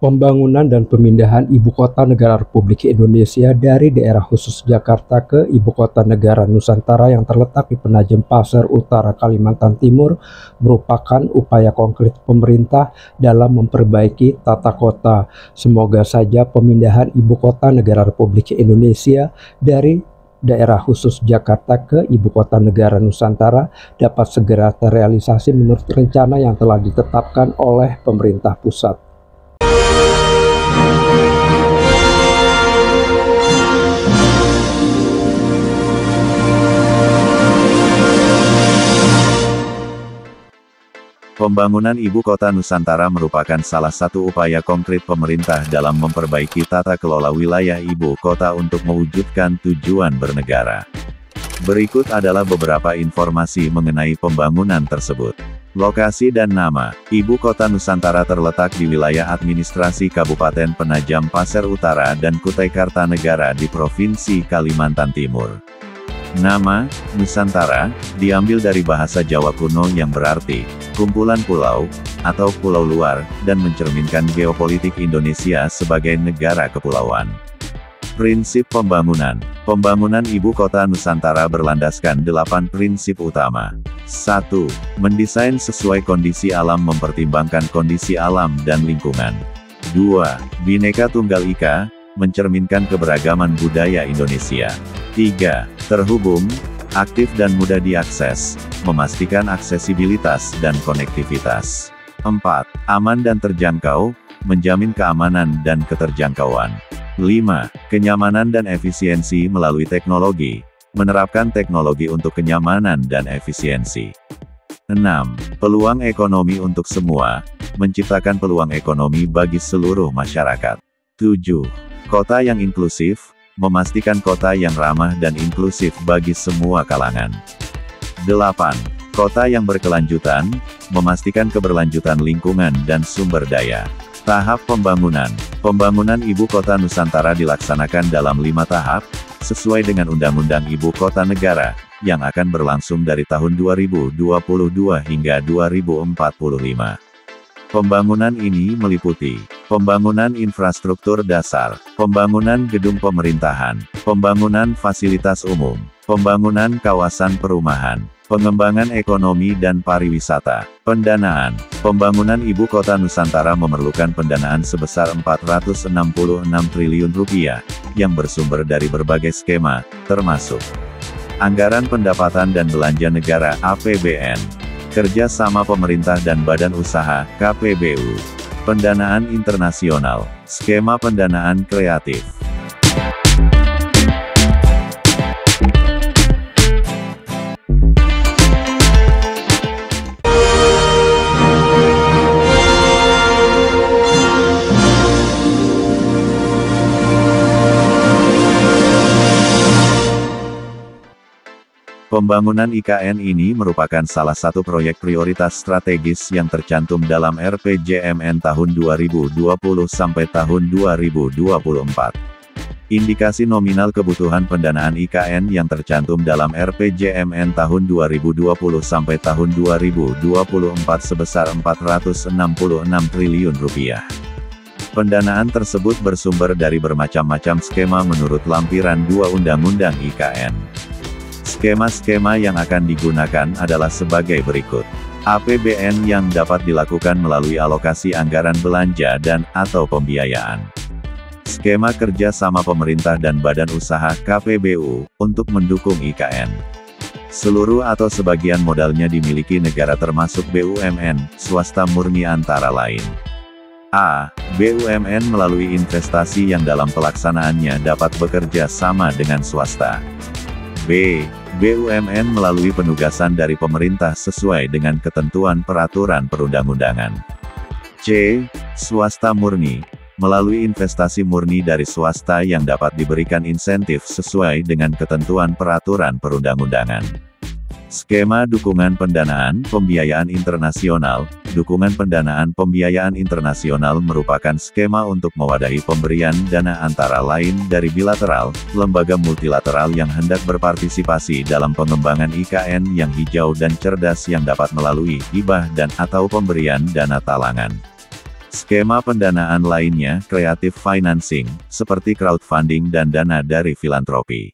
Pembangunan dan pemindahan Ibu Kota Negara Republik Indonesia dari daerah khusus Jakarta ke Ibu Kota Negara Nusantara yang terletak di Penajam Pasir Utara, Kalimantan Timur merupakan upaya konkret pemerintah dalam memperbaiki tata kota. Semoga saja pemindahan Ibu Kota Negara Republik Indonesia dari daerah khusus Jakarta ke Ibu Kota Negara Nusantara dapat segera terrealisasi menurut rencana yang telah ditetapkan oleh pemerintah pusat. Pembangunan Ibu Kota Nusantara merupakan salah satu upaya konkret pemerintah dalam memperbaiki tata kelola wilayah ibu kota untuk mewujudkan tujuan bernegara. Berikut adalah beberapa informasi mengenai pembangunan tersebut. Lokasi dan nama, Ibu Kota Nusantara terletak di wilayah administrasi Kabupaten Penajam Pasir Utara dan Kutai Kartanegara di Provinsi Kalimantan Timur. Nama, Nusantara, diambil dari bahasa Jawa kuno yang berarti, kumpulan pulau, atau pulau luar, dan mencerminkan geopolitik Indonesia sebagai negara kepulauan. Prinsip pembangunan. Pembangunan Ibu Kota Nusantara berlandaskan 8 prinsip utama. 1. Mendesain sesuai kondisi alam mempertimbangkan kondisi alam dan lingkungan. 2. Bhinneka Tunggal Ika, mencerminkan keberagaman budaya Indonesia. 3. Terhubung, aktif dan mudah diakses, memastikan aksesibilitas dan konektivitas. 4. Aman dan terjangkau, menjamin keamanan dan keterjangkauan. 5. Kenyamanan dan efisiensi melalui teknologi, menerapkan teknologi untuk kenyamanan dan efisiensi. 6. Peluang ekonomi untuk semua, menciptakan peluang ekonomi bagi seluruh masyarakat. 7. Kota yang inklusif, memastikan kota yang ramah dan inklusif bagi semua kalangan. 8. Kota yang berkelanjutan, memastikan keberlanjutan lingkungan dan sumber daya. Tahap pembangunan. Pembangunan Ibu Kota Nusantara dilaksanakan dalam 5 tahap, sesuai dengan Undang-Undang Ibu Kota Negara, yang akan berlangsung dari tahun 2022 hingga 2045. Pembangunan ini meliputi pembangunan infrastruktur dasar, pembangunan gedung pemerintahan, pembangunan fasilitas umum, pembangunan kawasan perumahan, pengembangan ekonomi dan pariwisata. Pendanaan. Pembangunan Ibu Kota Nusantara memerlukan pendanaan sebesar Rp466 triliun, yang bersumber dari berbagai skema, termasuk Anggaran Pendapatan dan Belanja Negara (APBN), kerja sama pemerintah dan badan usaha (KPBU), pendanaan internasional, skema pendanaan kreatif. Pembangunan IKN ini merupakan salah satu proyek prioritas strategis yang tercantum dalam RPJMN tahun 2020 sampai tahun 2024. Indikasi nominal kebutuhan pendanaan IKN yang tercantum dalam RPJMN tahun 2020 sampai tahun 2024 sebesar Rp466 triliun. Pendanaan tersebut bersumber dari bermacam-macam skema menurut lampiran 2 Undang-Undang IKN. Skema-skema yang akan digunakan adalah sebagai berikut. APBN yang dapat dilakukan melalui alokasi anggaran belanja dan/atau pembiayaan. Skema kerja sama pemerintah dan badan usaha (KPBU) untuk mendukung IKN. Seluruh atau sebagian modalnya dimiliki negara termasuk BUMN, swasta murni antara lain. A. BUMN melalui investasi yang dalam pelaksanaannya dapat bekerja sama dengan swasta. B. BUMN melalui penugasan dari pemerintah sesuai dengan ketentuan peraturan perundang-undangan. C. Swasta murni, melalui investasi murni dari swasta yang dapat diberikan insentif sesuai dengan ketentuan peraturan perundang-undangan. Skema dukungan pendanaan pembiayaan internasional. Dukungan pendanaan pembiayaan internasional merupakan skema untuk mewadahi pemberian dana antara lain dari bilateral, lembaga multilateral yang hendak berpartisipasi dalam pengembangan IKN yang hijau dan cerdas yang dapat melalui hibah dan/atau pemberian dana talangan. Skema pendanaan lainnya, creative financing, seperti crowdfunding dan dana dari filantropi.